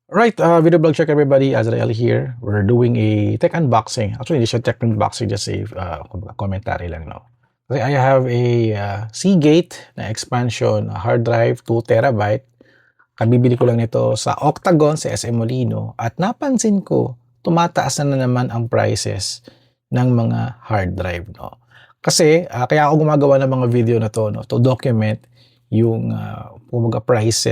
Right, video blog check everybody, Azrael here. We're doing a tech unboxing. Actually, this is a tech unboxing, just a commentary lang, no? Kasi I have a Seagate na expansion hard drive, 2 terabyte. Kabibili ko lang nito sa Octagon sa SM Molino at napansin ko, tumataas na naman ang prices ng mga hard drive, no? Kasi kaya ako gumagawa ng mga video na to, no, to document yung price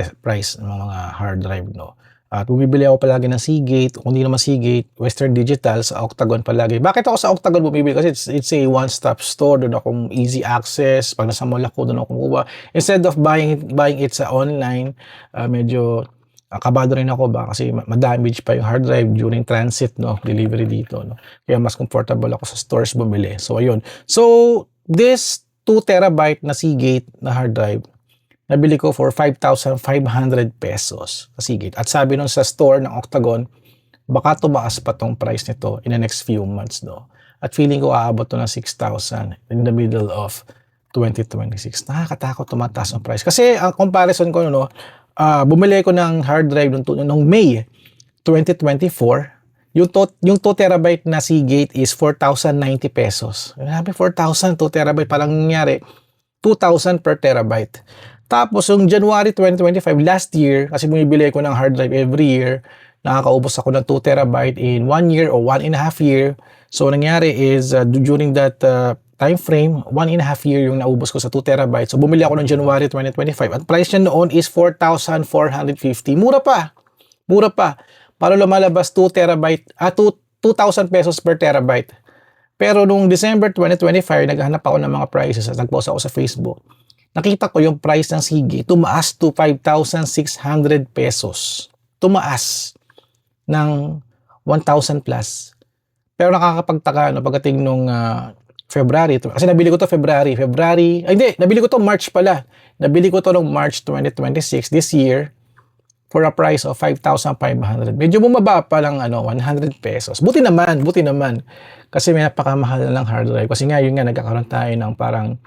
ng mga hard drive, no. At bumibili ako palagi ng Seagate, kung hindi naman Seagate, Western Digital sa Octagon palagi. Bakit ako sa Octagon bumibili? Kasi it's a one-stop store, doon akong easy access. Pag nasa mall ako, doon ako kumuha. Instead of buying it sa online, medyo kabado rin ako ba kasi ma-damage pa yung hard drive during transit, no, delivery dito, no. Kaya mas comfortable ako sa stores bumili. So ayun. So this 2 terabyte na Seagate na hard drive, nabili ko for 5,500 pesos sa Seagate. At sabi nun sa store ng Octagon, baka tumaas pa tong price nito in the next few months, no. At feeling ko aabot to ng 6,000 in the middle of 2026. Nakakatakot tumataas ang price. Kasi ang comparison ko, no, bumili ko ng hard drive noong May 2024. Yung 2 terabyte na Seagate is 4,090 pesos. Sabi 4,000, 2 terabyte, parang nangyari 2,000 per terabyte. Tapos yung January 2025, last year, kasi bumibili ko ng hard drive every year, nakakaubos ako ng 2 terabyte in 1 year or 1.5 year. So nangyari is during that time frame, 1.5 year yung naubos ko sa 2 terabyte. So bumili ako ng January 2025. At price niya noon is 4,450. Mura pa. Mura pa. Para lumalabas 2 terabyte, 2,000 pesos per terabyte. Pero nung December 2025, naghahanap ako ng mga prices at nagpost ako sa Facebook. Nakita ko yung price ng Seagate tumaas to 5,600 pesos. Tumaas ng 1,000 plus. Pero nakakapagtaka, no, pagdating nung February, kasi nabili ko to nabili ko to March pala. Nabili ko to nung March 2026 this year for a price of 5,500. Medyo bumaba pa lang 100 pesos. Buti naman. Kasi may napakamahal na ng hard drive. Kasi nga yun nga nagkakaroon tayo ng parang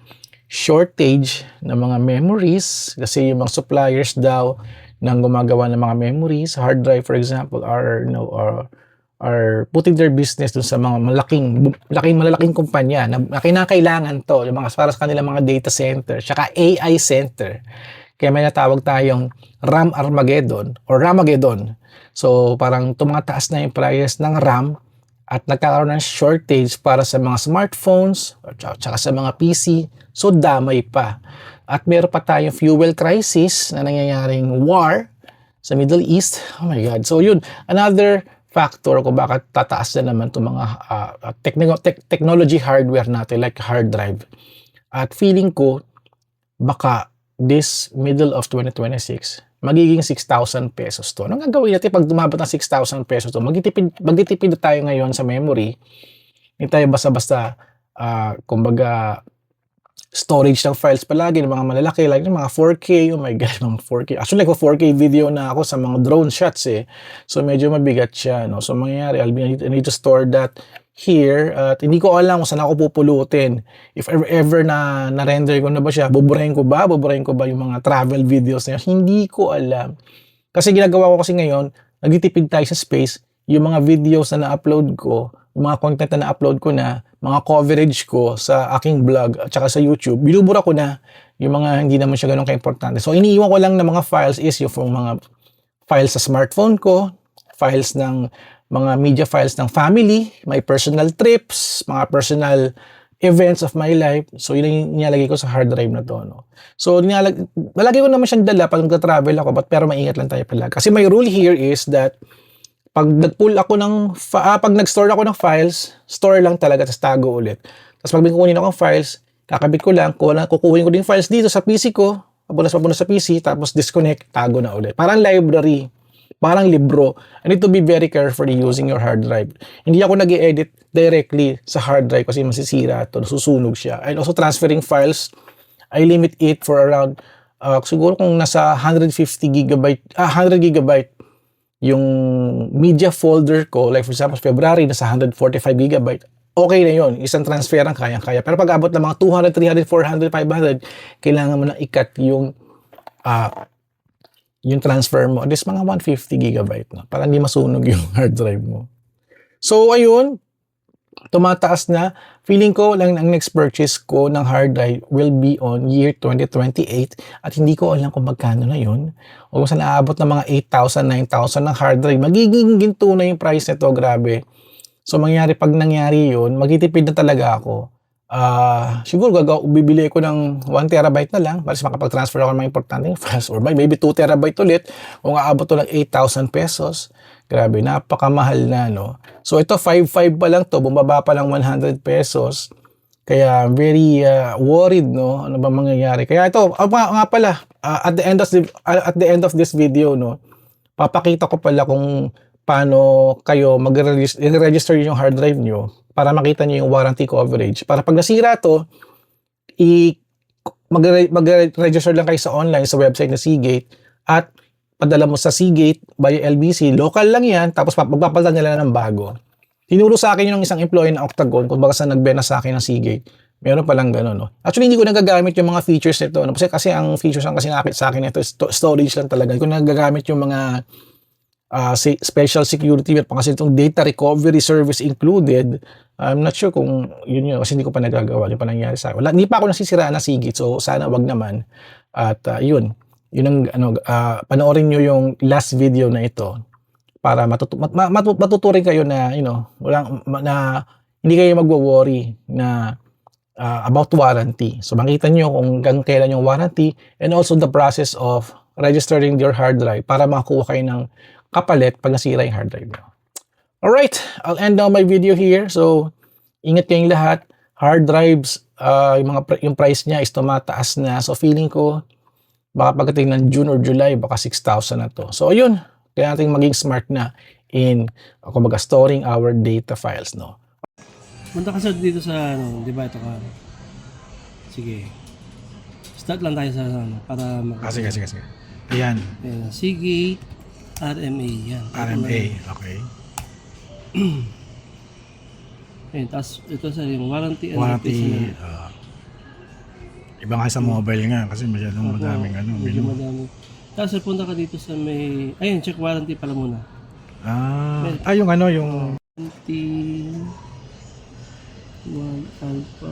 shortage ng mga memories kasi yung mga suppliers daw nang gumagawa ng mga memories, hard drive for example, are putting their business dun sa mga malalaking kumpanya na kinakailangan to, yung mga para sa kanilang mga data center, tsaka AI center. Kaya may natawag tayong RAM Armageddon or Ramageddon. So parang tumataas na yung price ng RAM at nagkakaroon ng shortage para sa mga smartphones at saka sa mga PC. So damay pa. At meron pa tayong fuel crisis na nangyayaring war sa Middle East. Oh my God. So yun, another factor kung bakit tataas na naman itong mga technology hardware natin like hard drive. At feeling ko, baka this middle of 2026, magiging 6,000 pesos to. Anong gagawin natin pag dumabot ng 6,000 pesos to? Magtitipid tayo ngayon sa memory. Hindi tayo basta-basta, kumbaga, storage ng files palagi ng mga malalaki, like ng mga 4K, oh my God, mga 4K. Actually, like 4K video na ako sa mga drone shots eh. So, medyo mabigat siya, no? So, mangyayari, I need to store that here at hindi ko alam kung saan ako pupulutin. If ever na na-render ko na ba siya, buburahin ko ba yung mga travel videos na yun? Hindi ko alam. Kasi ginagawa ko kasi ngayon, nagtitipid tayo sa space, yung mga videos na na-upload ko, yung mga content na na-upload ko na, mga coverage ko sa aking blog at saka sa YouTube, binubura ko na yung mga hindi naman siya ganun ka-importante. So, iniiwan ko lang ng mga files is yung mga files sa smartphone ko, files ng mga media files ng family, my personal trips, mga personal events of my life. So, yun yung nilalagay ko sa hard drive na to, no? So, nalagay ko naman siyang dala pag nagta-travel ako, pero maingat lang tayo pala. Kasi my rule here is that pag pag nag-store ako ng files, store lang talaga, tapos tago ulit. Tapos pag kukunin ako ng files, kakabit ko lang, kukuhin ko din files dito sa PC ko, papunas sa PC, tapos disconnect, tago na ulit. Parang library, parang libro. I need to be very careful using your hard drive. Hindi ako nag-edit directly sa hard drive kasi masisira ito, susunog siya. And also transferring files, I limit it for around, siguro kung nasa 100 gigabyte yung media folder ko, like for example, February, nasa 145 gigabyte, okay na yun. Isang transfer ang kaya-kaya. Pero pag abot ng mga 200, 300, 400, 500, kailangan mo na i-cut yung yung transfer mo, at least mga 150 gigabyte, no? Para hindi masunog yung hard drive mo. So, ayun, tumataas na. Feeling ko lang ang next purchase ko ng hard drive will be on year 2028 at hindi ko alam kung magkano na yun. O kung saan naabot ng mga 8,000, 9,000 ng hard drive, magiging ginto na yung price nito, grabe. So, pag nangyari yun, magtitipid na talaga ako. Siguro bibili ko ng 1 terabyte na lang para makapag-transfer ako ng mga importanteng files or maybe 2 terabyte ulit kung aabot to ng 8,000 pesos. Grabe, napakamahal na, no? So ito 5.5 pa lang to, bumaba pa lang 100 pesos. Kaya very worried, no? Ano ba mangyayari? Kaya ito, nga pala, at the end of this video, no, papakita ko pala kung paano kayo mag-register yung hard drive nyo para makita nyo yung warranty coverage. Para pag nasira to, mag-register lang kayo sa online, sa website na Seagate, at padala mo sa Seagate via LBC. Local lang yan, tapos magpapalitan nila ng bago. Tinuro sa akin yung isang employee ng Octagon, kung baka sa nagbenta sa akin ng Seagate. Meron palang gano'n, no? Actually, hindi ko nagagamit yung mga features nito. No? Kasi ang features ang kasi nakakit sa akin ito, storage lang talaga. Hindi ko nagagamit yung mga special security at kasi itong data recovery service included. I'm not sure kung yun kasi hindi ko pa nagagawa. Yung pa nangyari sa akin. Hindi pa ako nasisiraan na Seagate, so sana wag naman. At yun ang panoorin nyo yung last video na ito para matuturing kayo na hindi kayo magwo-worry na about warranty. So makita nyo kung hanggang kailan yung warranty and also the process of registering your hard drive para makakuha kayo ng kapalit pag nasira yung hard drive nyo. Alright, I'll end now my video here. So ingat kayong lahat. Hard drives, yung price niya is tumataas na. So feeling ko baka pagdating ng June or July, baka 6,000 na to. So, ayun. Kaya natin maging smart na in, kumbaga, storing our data files, no? Punta ka dito sa, di ba, ito ka. Sige. Start lang tayo sa, para Sige. Ayan. Seagate, RMA, yan. RMA, okay. Ayan, tapos ito sa yung warranty. Iba nga sa mobile nga kasi masyadong madaming medyo madami. Tapos punta ka dito sa may, ayun, check warranty pala muna. Yung yung 21 Alpha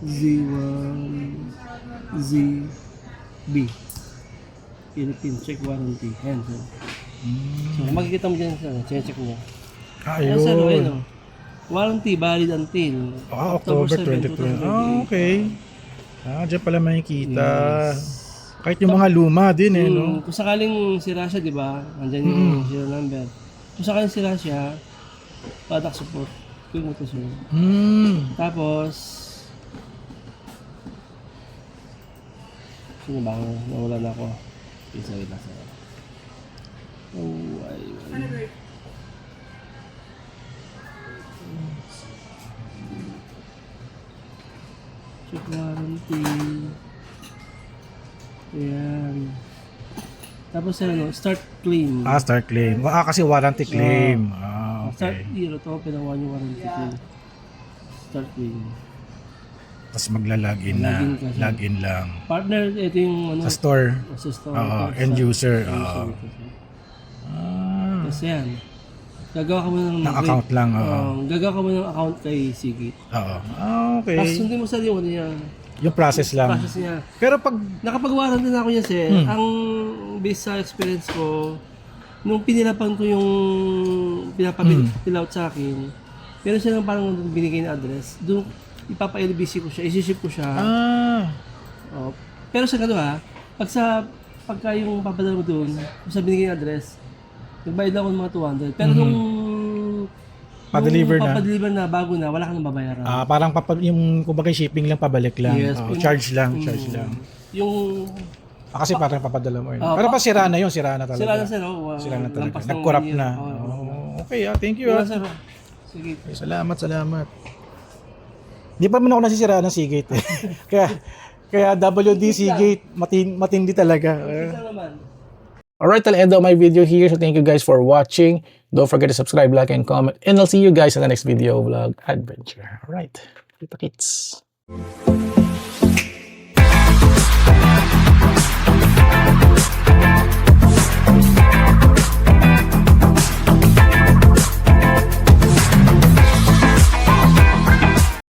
Z1 ZB Philippine check warranty. Ayan, so makikita mo dyan sa check mo. Ayun. Warranty valid until October 2020. Okay. Diyan pala makikita. Yes. Kahit yung mga luma din no? Kung sakaling sira siya, di ba? Andyan yung serial number. Kung sakaling sira siya, product support. Kung ito sir. Tapos, sino ba? Nawala na ako. Sorry. Check warranty. Ayan. Tapos start claim. Start claim. Kasi warranty claim. Okay. Start year to, pinawa yung warranty claim. Start claim. Tapos magla-login na. Login lang. Partner, ito yung sa store. Sa store. End user. Tapos yan. Gagawa ka mo ng account lang. Gagawa ka mo ng account kay Seagate. Okay. Tapos sundin mo sa yung niya. Yung process lang. Process niya. Pero pag nakapag-warranty na ako niya, sir, ang based sa experience ko, nung pinirapan ko yung fill out sa akin, meron siya ng parang binigay na address. Doon, ipapa-LBC ko siya, isi-ship ko siya. Pero sa ganun pagka yung papadala mo doon, sa binigay na address, nagbayad lang ako ng mga 200. Pero nung pa-deliver na, bago na, wala kang babayaran. Parang yung kumbaga shipping lang, pabalik lang. Yes, charge lang. Yung kasi parang papadala mo yun. Pero pa sira na yun, sira na talaga. Sira na talaga. Nag-corrupt na. Okay, thank you. Sige. Salamat. Di pa man ako nasisiraan ng Seagate. Kaya WD Seagate, matindi talaga. Alright, I'll end up my video here. So thank you guys for watching. Don't forget to subscribe, like, and comment. And I'll see you guys in the next video vlog adventure. Alright, kita kits.